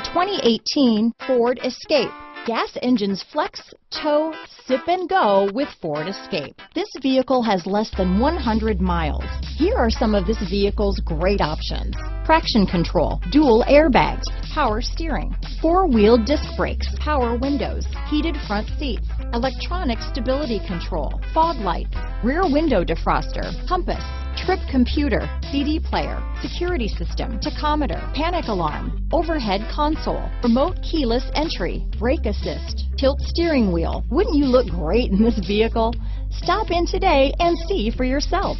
2018 Ford Escape. Gas engines flex, tow, sip and go with Ford Escape. This vehicle has less than 100 miles. Here are some of this vehicle's great options: traction control, dual airbags, power steering, four-wheel disc brakes, power windows, heated front seats, electronic stability control, fog lights, rear window defroster, compass, trip computer, CD player, security system, tachometer, panic alarm, overhead console, remote keyless entry, brake assist, tilt steering wheel. Wouldn't you look great in this vehicle? Stop in today and see for yourself.